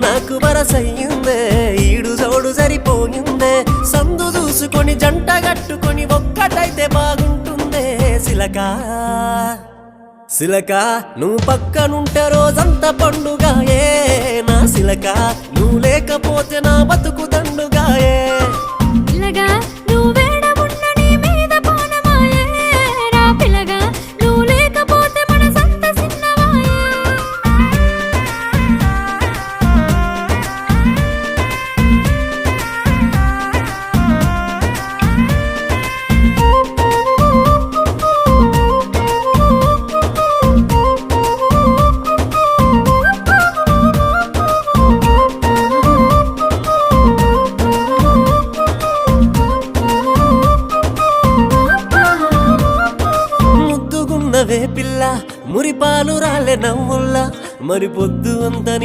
నాకు వరసయ్యిందే ఈడు జోడు సరిపోయిందే సందు చూసుకొని జంట గట్టుకొని ఒక్కటైతే బాగుంటుందే సిలకా సిలకా నువ్వు పక్కనుంటే రోజంతా పండుగాయే నా సిలకా నువ్వు లేకపోతే నా బతుకు దండుగాయే పిల్లగా నువ్వు వేడమున్న నీ మీద పోనమాయే రా పిల్లగా నువ్వు లేకపోతే మనసంత సిన్నవాయే ముద్దుగున్నవే పిల్ల మురిపాలు రాలే నవ్వుల్లా మరి పొద్దు అంతని